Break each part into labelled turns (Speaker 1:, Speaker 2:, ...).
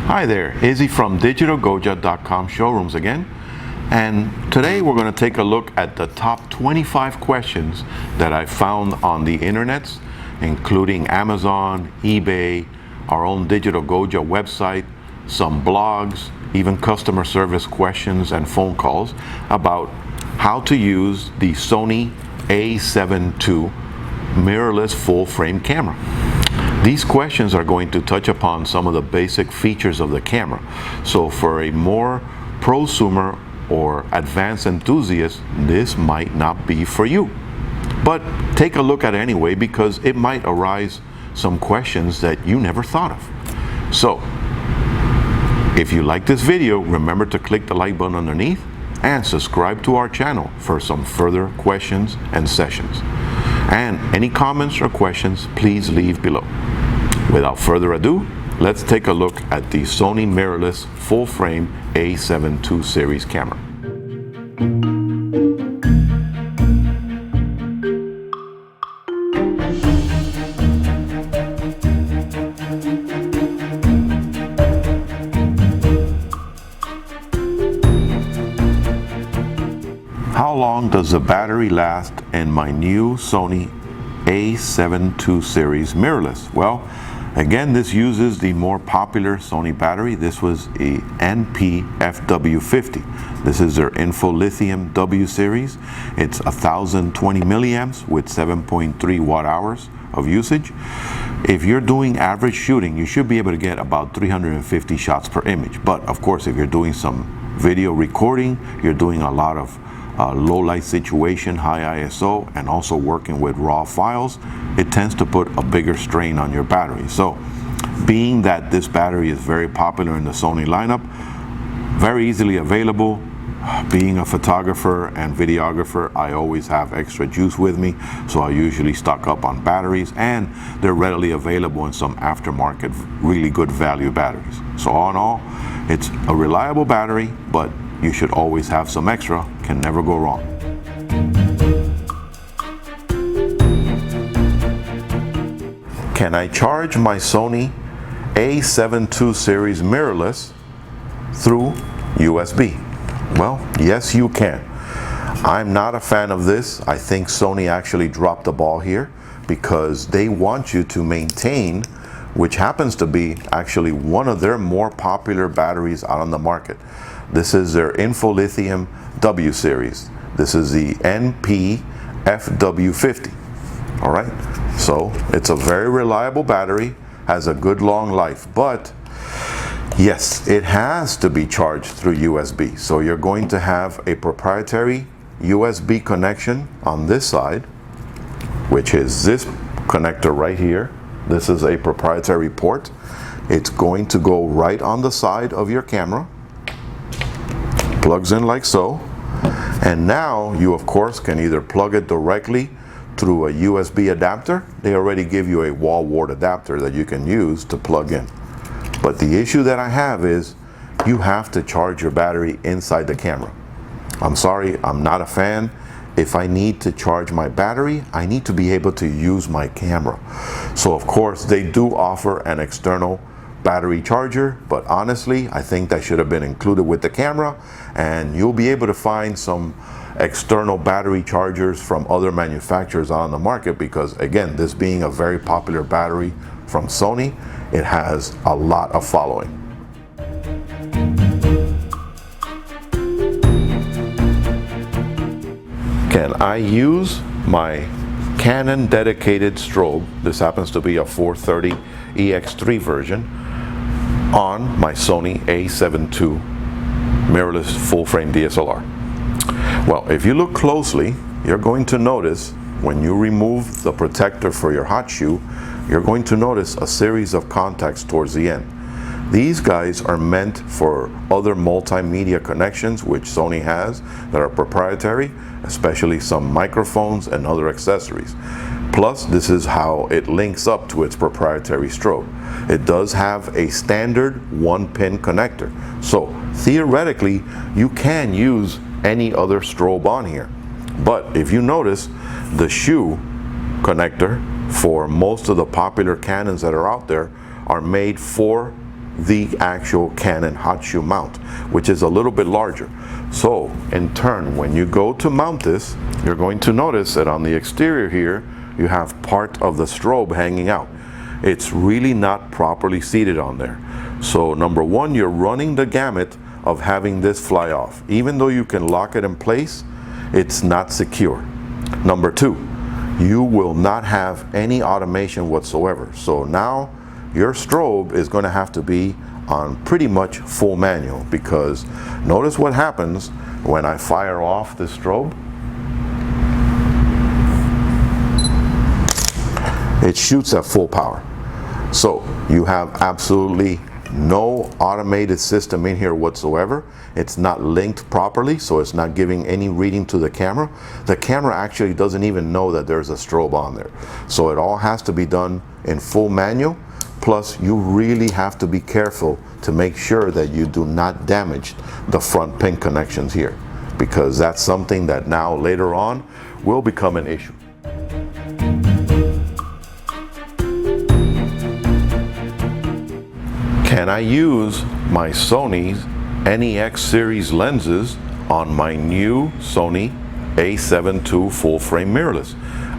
Speaker 1: Hi there, Izzy from digitalgoja.com showrooms again. And today we're going to take a look at the top 25 questions that I found on the internets, including Amazon, eBay, our own Digital Goja website, some blogs, even customer service questions and phone calls about how to use the Sony a7II mirrorless full frame camera. These questions are going to touch upon some of the basic features of the camera. So for a more prosumer or advanced enthusiast, this might not be for you. But take a look at it anyway, because it might arise some questions that you never thought of. So if you like this video, remember to click the like button underneath and subscribe to our channel for some further questions and sessions. And any comments or questions, please leave below. Without further ado, let's take a look at the Sony mirrorless full frame a7II series camera. How long does the battery last in my new Sony a7II series mirrorless? Well, again, this uses the more popular Sony battery. This was a NP-FW50. This is their Info Lithium W series. It's 1020 milliamps with 7.3 watt hours of usage. If you're doing average shooting, you should be able to get about 350 shots per image. But of course, if you're doing some video recording, you're doing a lot of low light situation, high ISO, and also working with raw files, it tends to put a bigger strain on your battery. So being that this battery is very popular in the Sony lineup, very easily available, being a photographer and videographer, I always have extra juice with me, so I usually stock up on batteries, and they're readily available in some aftermarket really good value batteries. So all in all, it's a reliable battery, but you should always have some extra, can never go wrong. Can I charge my Sony a7II series mirrorless through USB? Well, yes you can. I'm not a fan of this. I think Sony actually dropped the ball here because they want you to maintain, which happens to be actually one of their more popular batteries out on the market. This is their Info Lithium W series. This is the NP-FW50. All right, so it's a very reliable battery, has a good long life, but yes, it has to be charged through USB. So you're going to have a proprietary USB connection on this side, which is this connector right here. This is a proprietary port. It's going to go right on the side of your camera. Plugs in like so, and now you of course can either plug it directly through a USB adapter. They already give you a wall wart adapter that you can use to plug in, but the issue that I have is you have to charge your battery inside the camera. I'm sorry, I'm not a fan. If I need to charge my battery, I need to be able to use my camera. So of course they do offer an external battery charger, but honestly I think that should have been included with the camera, and you'll be able to find some external battery chargers from other manufacturers on the market, because again, this being a very popular battery from Sony, it has a lot of following. Can I use my Canon dedicated strobe, this happens to be a 430 EX3 version, on my Sony a7II mirrorless full frame DSLR? Well, if you look closely, you're going to notice when you remove the protector for your hot shoe, you're going to notice a series of contacts towards the end. These guys are meant for other multimedia connections which Sony has that are proprietary, especially some microphones and other accessories. Plus, this is how it links up to its proprietary strobe. It does have a standard 1-pin connector. So theoretically, you can use any other strobe on here. But if you notice, the shoe connector for most of the popular Canons that are out there are made for the actual Canon hot shoe mount, which is a little bit larger. So in turn, when you go to mount this, you're going to notice that on the exterior here, you have part of the strobe hanging out. It's really not properly seated on there. So number one, you're running the gamut of having this fly off. Even though you can lock it in place, it's not secure. Number two, you will not have any automation whatsoever. So now your strobe is going to have to be on pretty much full manual, because notice what happens when I fire off the strobe. It shoots at full power. So you have absolutely no automated system in here whatsoever. It's not linked properly, so it's not giving any reading to the camera. The camera actually doesn't even know that there's a strobe on there. So it all has to be done in full manual. Plus, you really have to be careful to make sure that you do not damage the front pin connections here, because that's something that now later on will become an issue. Can I use my Sony's NEX series lenses on my new Sony a7II full frame mirrorless?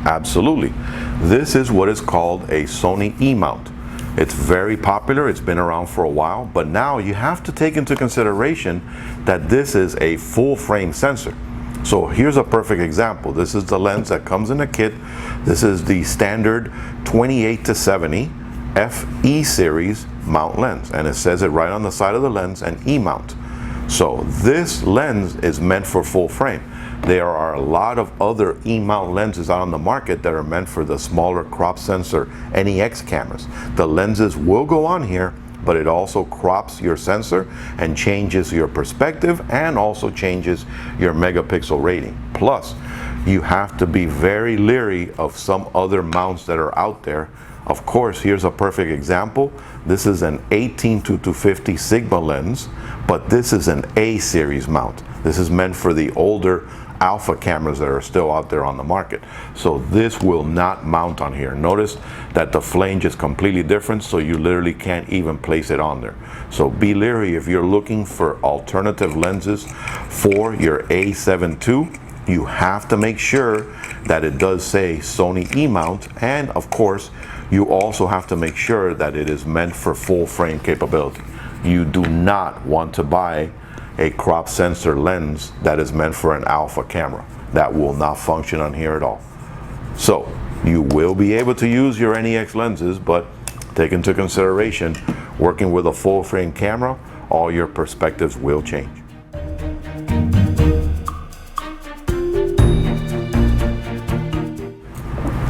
Speaker 1: Absolutely. This is what is called a Sony E-mount. It's very popular, it's been around for a while, but now you have to take into consideration that this is a full frame sensor. So here's a perfect example. This is the lens that comes in a kit. This is the standard 28-70 FE series mount lens, and it says it right on the side of the lens, an E-mount. So this lens is meant for full frame. There are a lot of other E-mount lenses out on the market that are meant for the smaller crop sensor NEX cameras. The lenses will go on here, but it also crops your sensor and changes your perspective and also changes your megapixel rating. Plus, you have to be very leery of some other mounts that are out there. Of course, here's a perfect example. This is an 18-250 Sigma lens, but this is an A series mount. This is meant for the older alpha cameras that are still out there on the market. So this will not mount on here. Notice that the flange is completely different, so you literally can't even place it on there. So be leery if you're looking for alternative lenses for your a7II. You have to make sure that it does say Sony E-mount, and of course you also have to make sure that it is meant for full frame capability. You do not want to buy a crop sensor lens that is meant for an alpha camera. That will not function on here at all. So you will be able to use your NEX lenses, but take into consideration working with a full frame camera, all your perspectives will change.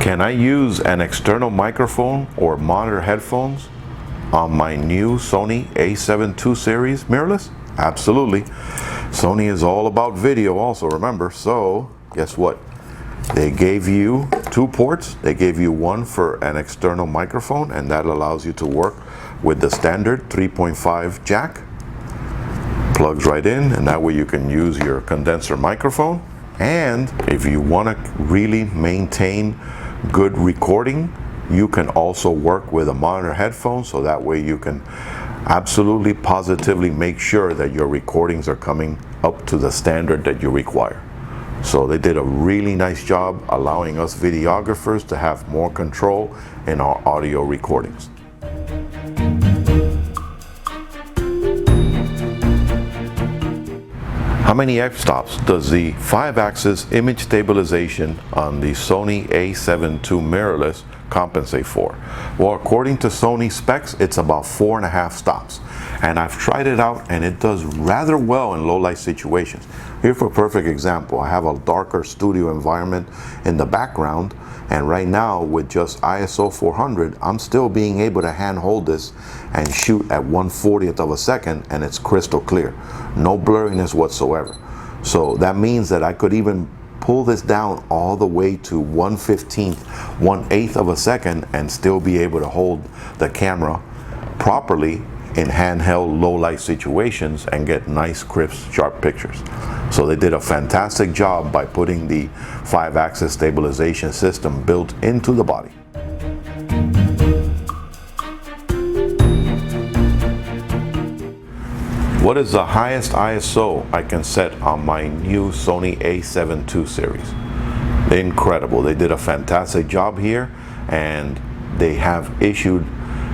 Speaker 1: Can I use an external microphone or monitor headphones on my new Sony a7II series mirrorless? Absolutely. Sony is all about video also, remember. So guess what? They gave you two ports. They gave you one for an external microphone, and that allows you to work with the standard 3.5 jack. Plugs right in, and that way you can use your condenser microphone. And if you want to really maintain good recording, you can also work with a monitor headphone, so that way you can absolutely positively make sure that your recordings are coming up to the standard that you require. So they did a really nice job allowing us videographers to have more control in our audio recordings. How many f-stops does the 5-axis image stabilization on the Sony a7II mirrorless compensate for? Well, according to Sony specs, it's about 4.5 stops. And I've tried it out, and it does rather well in low light situations. Here for a perfect example, I have a darker studio environment in the background, and right now with just ISO 400, I'm still being able to hand hold this and shoot at 1/40th of a second, and it's crystal clear. No blurriness whatsoever. So that means that I could even pull this down all the way to 1/15th, 1/8th of a second and still be able to hold the camera properly in handheld low light situations and get nice, crisp, sharp pictures. So they did a fantastic job by putting the 5-axis stabilization system built into the body. What is the highest ISO I can set on my new Sony a7II series? Incredible. They did a fantastic job here, and they have issued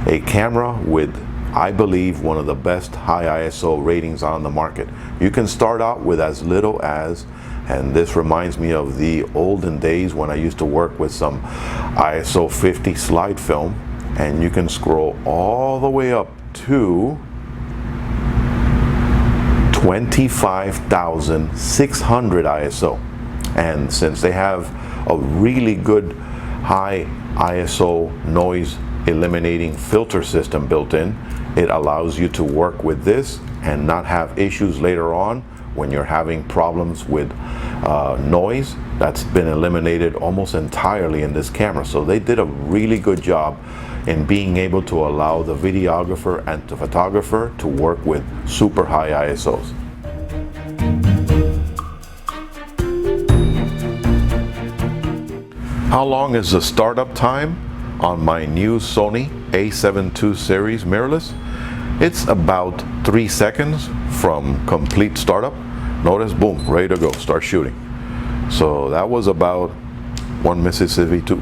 Speaker 1: a camera with, I believe, one of the best high ISO ratings on the market. You can start out with as little as, and this reminds me of the olden days when I used to work with some ISO 50 slide film, and you can scroll all the way up to 25,600 ISO. And since they have a really good high ISO noise eliminating filter system built in, it allows you to work with this and not have issues later on when you're having problems with noise. That's been eliminated almost entirely in this camera. So they did a really good job in being able to allow the videographer and the photographer to work with super high ISOs. How long is the startup time on my new Sony a7II series mirrorless? It's about 3 seconds from complete startup. Notice, boom, ready to go, start shooting. So that was about 1 Mississippi 2.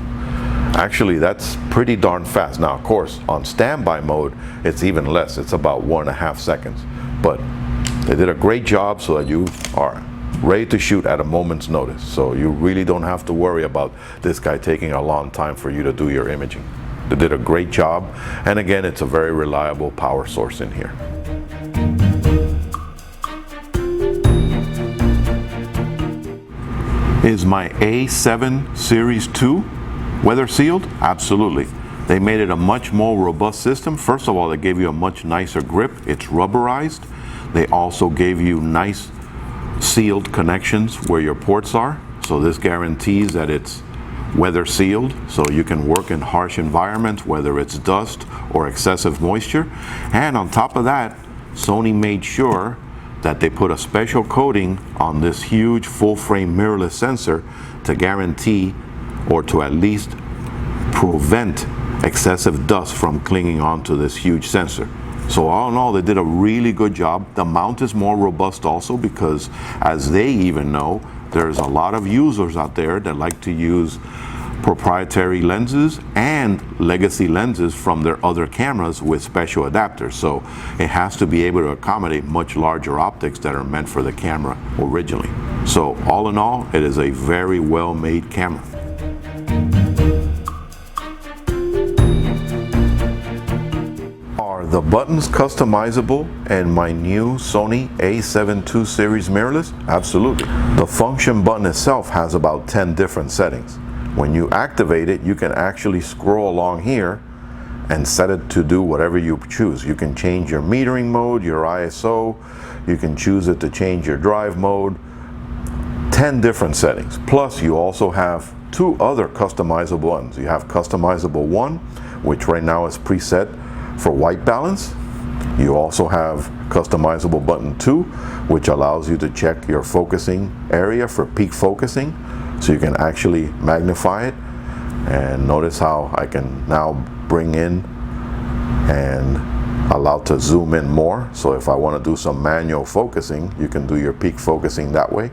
Speaker 1: Actually, that's pretty darn fast. Now, of course, on standby mode, it's even less. It's about 1.5 seconds. But they did a great job so that you are ready to shoot at a moment's notice. So you really don't have to worry about this guy taking a long time for you to do your imaging. They did a great job. And again, it's a very reliable power source in here. Is my A7 Series 2 weather sealed? Absolutely. They made it a much more robust system. First of all, they gave you a much nicer grip. It's rubberized. They also gave you nice sealed connections where your ports are. So this guarantees that it's weather sealed, so you can work in harsh environments, whether it's dust or excessive moisture. And on top of that, Sony made sure that they put a special coating on this huge full frame mirrorless sensor to guarantee, or to at least prevent, excessive dust from clinging onto this huge sensor. So all in all, they did a really good job. The mount is more robust also because, as they even know, there's a lot of users out there that like to use proprietary lenses and legacy lenses from their other cameras with special adapters. So it has to be able to accommodate much larger optics that are meant for the camera originally. So all in all, it is a very well-made camera. Are the buttons customizable in my new Sony a7II series mirrorless? Absolutely. The function button itself has about 10 different settings. When you activate it, you can actually scroll along here and set it to do whatever you choose. You can change your metering mode, your ISO, you can choose it to change your drive mode. 10 different settings. Plus, you also have 2 other customizable ones. You have customizable 1, which right now is preset for white balance. You also have customizable button 2, which allows you to check your focusing area for peak focusing. So you can actually magnify it, and notice how I can now bring in and allow to zoom in more. So if I want to do some manual focusing, you can do your peak focusing that way.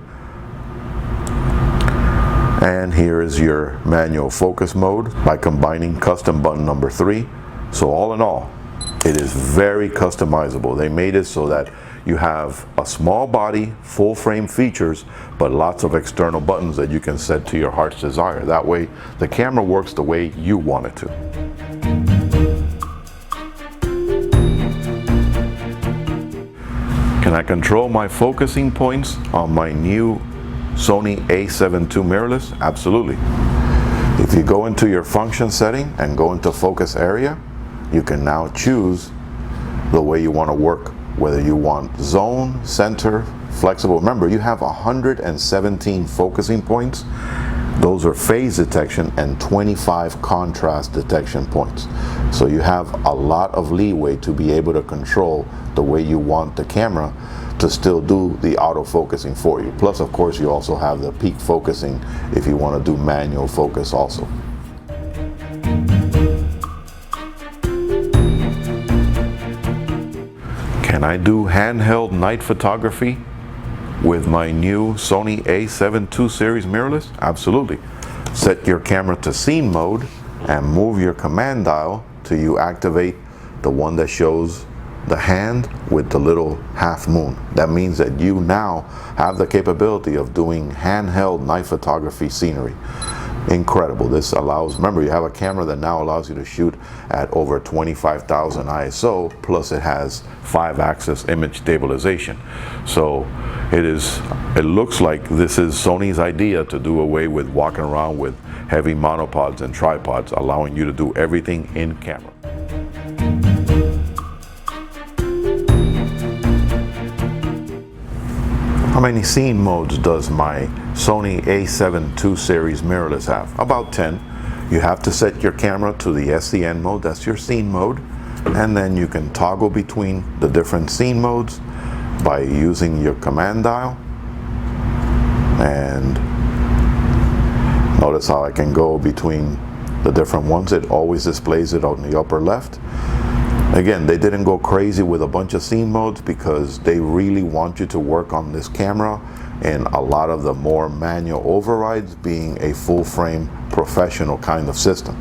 Speaker 1: And here is your manual focus mode by combining custom button number 3. So all in all, it is very customizable. They made it so that you have a small body, full frame features, but lots of external buttons that you can set to your heart's desire. That way, the camera works the way you want it to. Can I control my focusing points on my new Sony a7II mirrorless? Absolutely. If you go into your function setting and go into focus area, you can now choose the way you want to work, whether you want zone, center, flexible. Remember, you have 117 focusing points. Those are phase detection and 25 contrast detection points. So you have a lot of leeway to be able to control the way you want the camera to still do the autofocusing for you. Plus, of course, you also have the peak focusing if you want to do manual focus also. Can I do handheld night photography with my new Sony a7II series mirrorless? Absolutely. Set your camera to scene mode and move your command dial till you activate the one that shows the hand with the little half moon. That means that you now have the capability of doing handheld night photography scenery. Incredible. This allows, remember, you have a camera that now allows you to shoot at over 25,000 ISO, plus it has 5-axis image stabilization. So it looks like this is Sony's idea to do away with walking around with heavy monopods and tripods, allowing you to do everything in camera. How many scene modes does my Sony a7II series mirrorless have? About 10. You have to set your camera to the SCN mode, that's your scene mode, and then you can toggle between the different scene modes by using your command dial. And notice how I can go between the different ones. It always displays it on the upper left. Again, they didn't go crazy with a bunch of scene modes because they really want you to work on this camera and a lot of the more manual overrides being a full frame professional kind of system.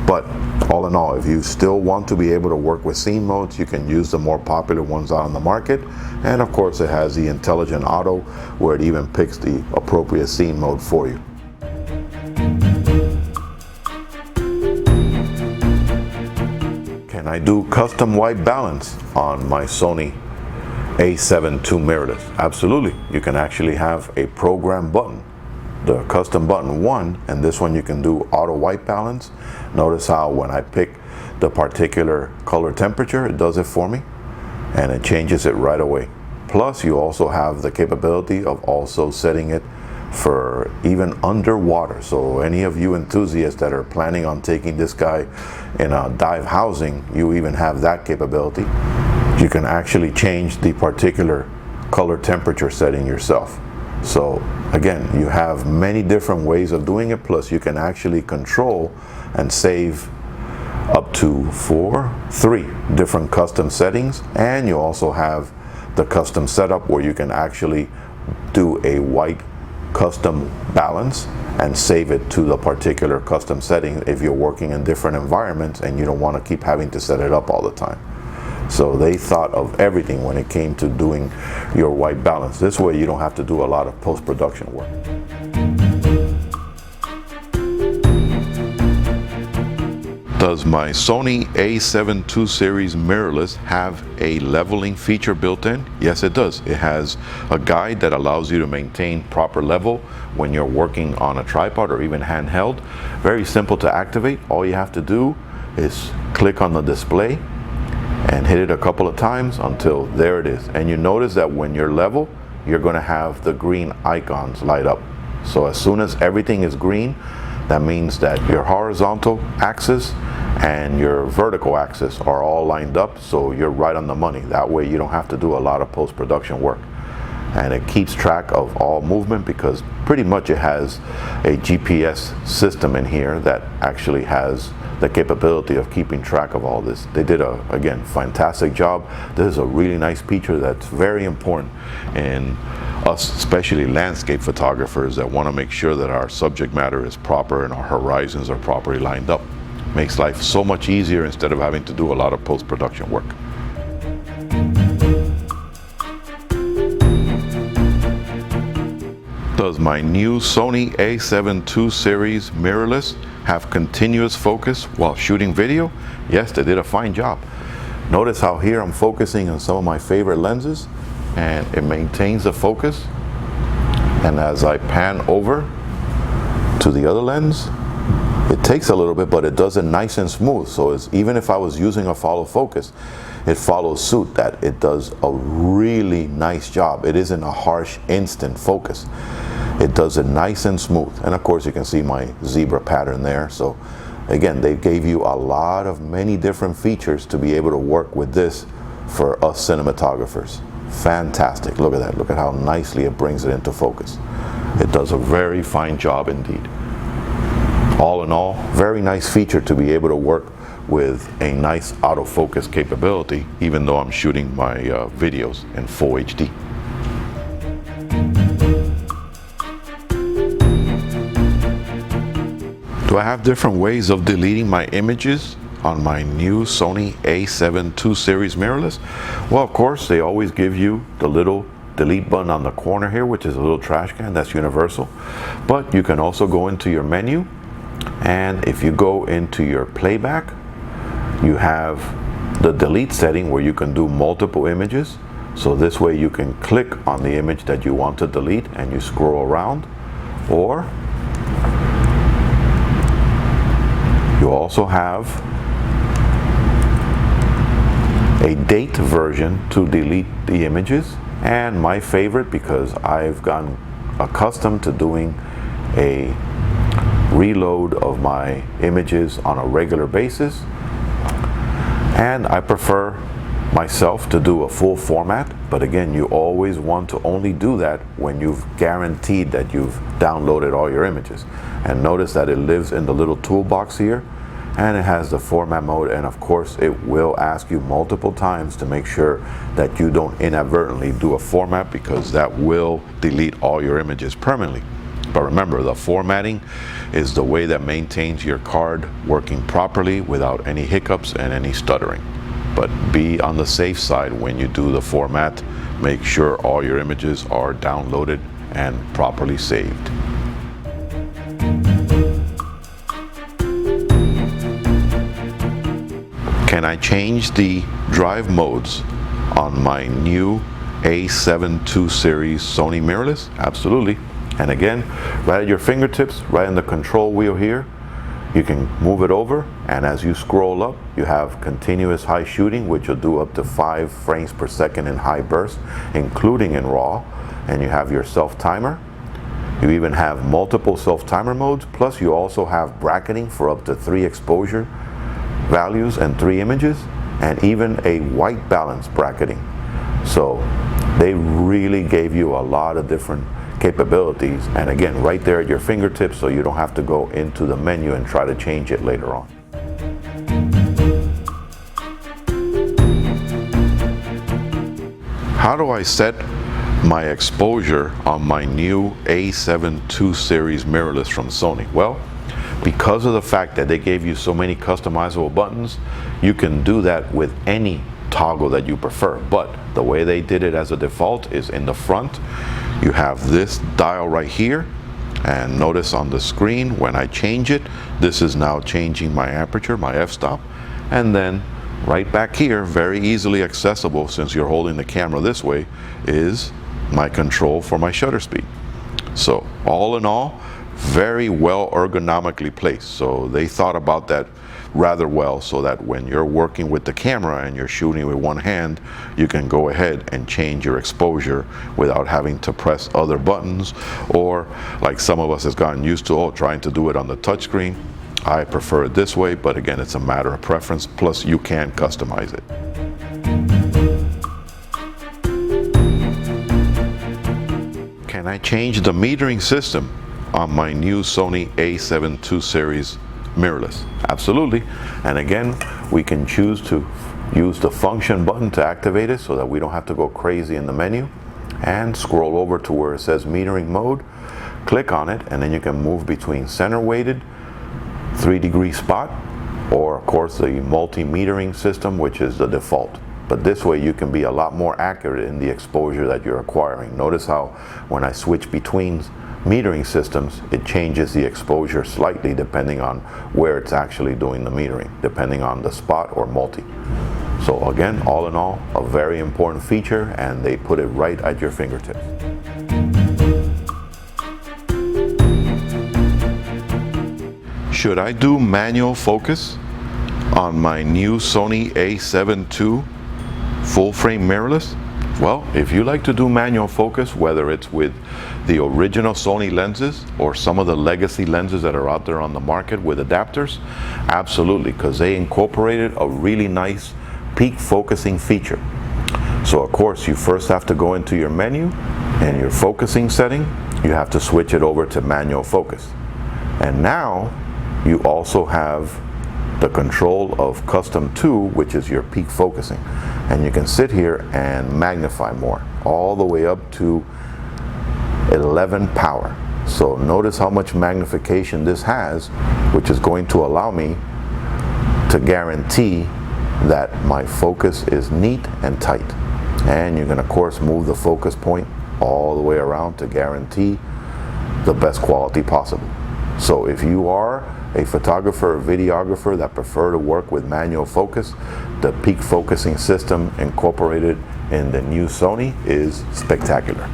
Speaker 1: But all in all, if you still want to be able to work with scene modes, you can use the more popular ones out on the market. And of course, it has the intelligent auto where it even picks the appropriate scene mode for you. Can I do custom white balance on my Sony a7II mirrorless? Absolutely. You can actually have a program button, the custom button 1, and this one you can do auto white balance. Notice how when I pick the particular color temperature, it does it for me and it changes it right away. Plus you also have the capability of also setting it for even underwater. So any of you enthusiasts that are planning on taking this guy in a dive housing, you even have that capability. You can actually change the particular color temperature setting yourself. So again, you have many different ways of doing it, plus you can actually control and save up to 3 different custom settings, and you also have the custom setup where you can actually do a white custom balance and save it to the particular custom setting if you're working in different environments and you don't want to keep having to set it up all the time. So they thought of everything when it came to doing your white balance. This way you don't have to do a lot of post-production work. Does my Sony a7II series mirrorless have a leveling feature built in? Yes, it does. It has a guide that allows you to maintain proper level when you're working on a tripod or even handheld. Very simple to activate. All you have to do is click on the display and hit it a couple of times until there it is. And you notice that when you're level, you're going to have the green icons light up. So as soon as everything is green, that means that your horizontal axis and your vertical axis are all lined up, so you're right on the money. That way you don't have to do a lot of post-production work. And it keeps track of all movement because pretty much it has a GPS system in here that actually has the capability of keeping track of all this. They did a, again, fantastic job. This is a really nice feature that's very important in us, especially landscape photographers that want to make sure that our subject matter is proper and our horizons are properly lined up. Makes life so much easier instead of having to do a lot of post-production work. Does my new Sony a7II series mirrorless have continuous focus while shooting video? Yes, they did a fine job. Notice how here I'm focusing on some of my favorite lenses and it maintains the focus. And as I pan over to the other lens, it takes a little bit, but it does it nice and smooth. So it's, even if I was using a follow focus, it follows suit, that it does a really nice job. It isn't a harsh instant focus. It does it nice and smooth. And of course you can see my zebra pattern there. So again, they gave you a lot of many different features to be able to work with this for us cinematographers. Fantastic. Look at that. Look at how nicely it brings it into focus. It does a very fine job indeed. All in all, very nice feature to be able to work with a nice autofocus capability, even though I'm shooting my videos in full HD. Do I have different ways of deleting my images on my new Sony a7II series mirrorless? Well, of course, they always give you the little delete button on the corner here, which is a little trash can. That's universal. But you can also go into your menu, and if you go into your playback, you have the delete setting where you can do multiple images. So this way you can click on the image that you want to delete and you scroll around, or you also have a date version to delete the images. And my favorite, because I've gotten accustomed to doing a reload of my images on a regular basis, and I prefer myself to do a full format. But again, you always want to only do that when you've guaranteed that you've downloaded all your images. And notice that it lives in the little toolbox here, and it has the format mode, and of course it will ask you multiple times to make sure that you don't inadvertently do a format, because that will delete all your images permanently. But remember, the formatting is the way that maintains your card working properly without any hiccups and any stuttering. But be on the safe side when you do the format. Make sure all your images are downloaded and properly saved. Can I change the drive modes on my new a7II series Sony mirrorless? Absolutely. And again, right at your fingertips, right in the control wheel here, you can move it over, and as you scroll up, you have continuous high shooting, which will do up to 5 frames per second in high burst, including in RAW. And you have your self-timer. You even have multiple self-timer modes, plus you also have bracketing for up to 3 exposure values and 3 images, and even a white balance bracketing. So they really gave you a lot of different capabilities, and again, right there at your fingertips, so you don't have to go into the menu and try to change it later on. How do I set my exposure on my new a7II series mirrorless from Sony? Well, because of the fact that they gave you so many customizable buttons, you can do that with any toggle that you prefer. But the way they did it as a default is in the front. You have this dial right here, and notice on the screen when I change it, this is now changing my aperture, my f-stop. And then right back here, very easily accessible since you're holding the camera this way, is my control for my shutter speed. So all in all, very well ergonomically placed. So they thought about that rather well, so that when you're working with the camera and you're shooting with one hand, you can go ahead and change your exposure without having to press other buttons, or like some of us has gotten used to, trying to do it on the touchscreen. I prefer it this way, but again, it's a matter of preference, plus you can customize it. Can I change the metering system on my new Sony a7II series mirrorless? Absolutely. And again, we can choose to use the function button to activate it so that we don't have to go crazy in the menu, and scroll over to where it says metering mode, click on it, and then you can move between center weighted, 3-degree spot, or of course the multi-metering system, which is the default. But this way you can be a lot more accurate in the exposure that you're acquiring. Notice how when I switch between metering systems, it changes the exposure slightly depending on where it's actually doing the metering, depending on the spot or multi. So again, all in all, a very important feature, and they put it right at your fingertips. Should I do manual focus on my new Sony a7II full frame mirrorless? Well, if you like to do manual focus, whether it's with the original Sony lenses or some of the legacy lenses that are out there on the market with adapters, absolutely, because they incorporated a really nice peak focusing feature. So of course, you first have to go into your menu and your focusing setting. You have to switch it over to manual focus. And now you also have the control of custom 2, which is your peak focusing. And you can sit here and magnify more, all the way up to 11 power. So notice how much magnification this has, which is going to allow me to guarantee that my focus is neat and tight. And you can of course move the focus point all the way around to guarantee the best quality possible. So if you are a photographer or videographer that prefer to work with manual focus, the peak focusing system incorporated in the new Sony is spectacular.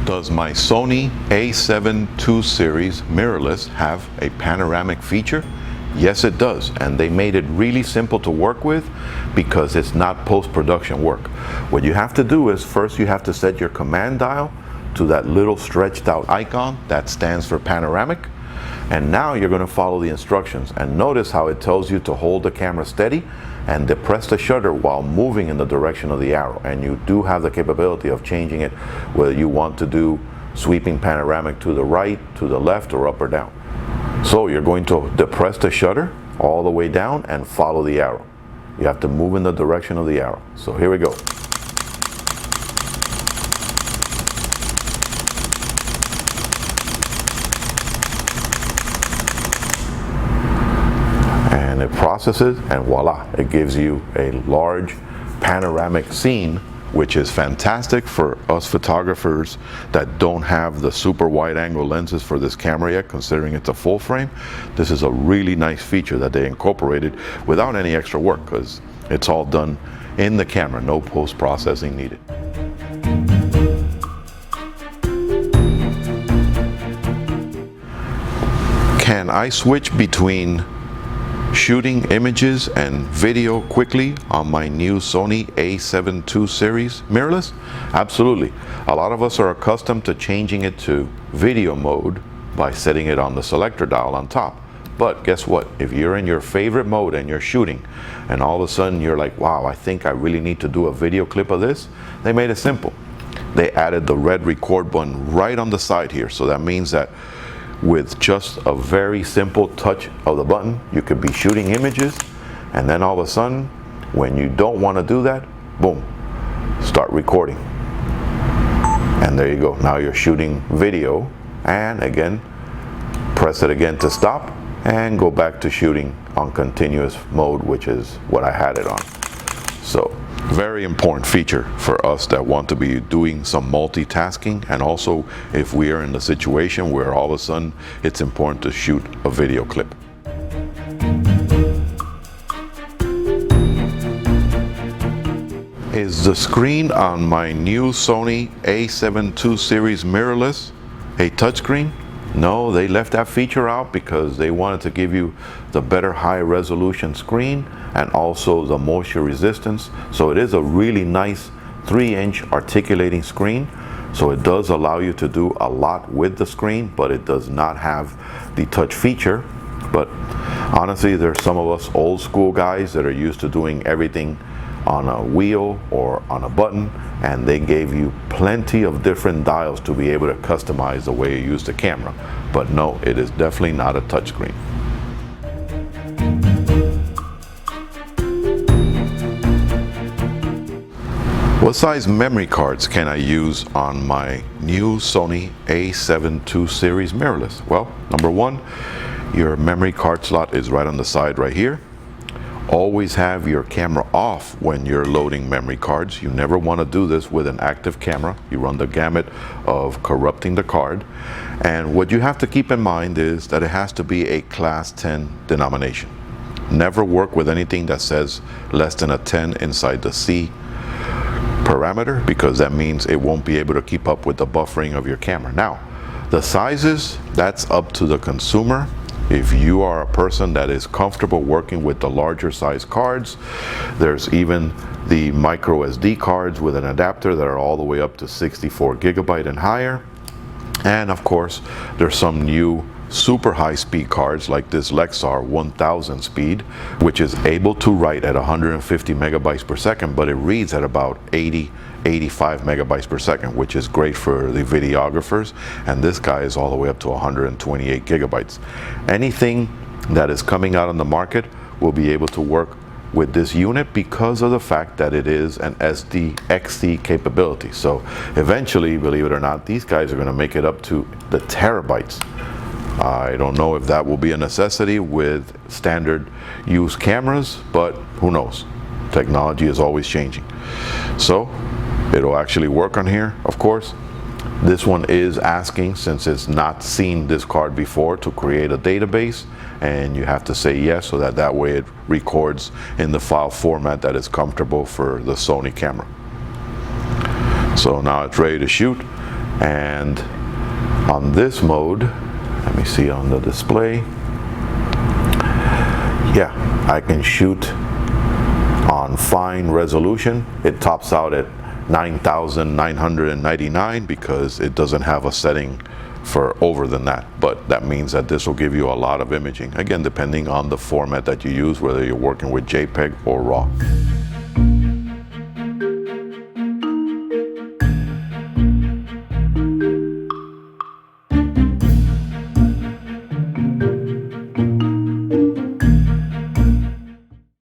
Speaker 1: Does my Sony a7II series mirrorless have a panoramic feature? Yes, it does, and they made it really simple to work with because it's not post-production work. What you have to do is first you have to set your command dial to that little stretched out icon that stands for panoramic, and now you're going to follow the instructions. And notice how it tells you to hold the camera steady and depress the shutter while moving in the direction of the arrow. And you do have the capability of changing it, whether you want to do sweeping panoramic to the right, to the left, or up or down. So you're going to depress the shutter all the way down and follow the arrow. You have to move in the direction of the arrow. So here we go. And it processes, and voila, it gives you a large panoramic scene, which is fantastic for us photographers that don't have the super wide angle lenses for this camera yet, considering it's a full frame. This is a really nice feature that they incorporated without any extra work, because it's all done in the camera, no post-processing needed. Can I switch between shooting images and video quickly on my new Sony a7II series mirrorless? Absolutely. A lot of us are accustomed to changing it to video mode by setting it on the selector dial on top. But guess what? If you're in your favorite mode and you're shooting, and all of a sudden you're like, wow, I think I really need to do a video clip of this, they made it simple. They added the red record button right on the side here. So that means that with just a very simple touch of the button, you could be shooting images, and then all of a sudden, when you don't want to do that, boom, start recording. And there you go. Now you're shooting video, and again, press it again to stop, and go back to shooting on continuous mode, which is what I had it on. So, very important feature for us that want to be doing some multitasking, and also if we are in the situation where all of a sudden it's important to shoot a video clip. Is the screen on my new Sony a7II series mirrorless a touchscreen? No, they left that feature out because they wanted to give you the better high resolution screen and also the moisture resistance. So it is a really nice 3-inch articulating screen. So it does allow you to do a lot with the screen, but it does not have the touch feature. But honestly, there's some of us old school guys that are used to doing everything on a wheel or on a button, and they gave you plenty of different dials to be able to customize the way you use the camera. But no, it is definitely not a touchscreen. What size memory cards can I use on my new Sony a7II series mirrorless? Well, number one, your memory card slot is right on the side right here. Always have your camera off when you're loading memory cards. You never want to do this with an active camera. You run the gamut of corrupting the card. And what you have to keep in mind is that it has to be a class 10 denomination. Never work with anything that says less than a 10 inside the C parameter, because that means it won't be able to keep up with the buffering of your camera. Now, the sizes, that's up to the consumer. If you are a person that is comfortable working with the larger size cards, there's even the micro SD cards with an adapter that are all the way up to 64 gigabyte and higher. And of course, there's some new super high speed cards like this Lexar 1000 speed, which is able to write at 150 megabytes per second, but it reads at about 80 85 megabytes per second, which is great for the videographers, and this guy is all the way up to 128 gigabytes. Anything that is coming out on the market will be able to work with this unit because of the fact that it is an XD capability. So eventually, believe it or not, these guys are going to make it up to the terabytes. I don't know if that will be a necessity with standard use cameras, but who knows? Technology is always changing. So it'll actually work on here, of course. This one is asking, since it's not seen this card before, to create a database, and you have to say yes, so that way it records in the file format that is comfortable for the Sony camera. So now it's ready to shoot, and on this mode, let me see on the display, yeah, I can shoot on fine resolution. It tops out at 9,999 because it doesn't have a setting for over than that, but that means that this will give you a lot of imaging, again depending on the format that you use, whether you're working with JPEG or RAW.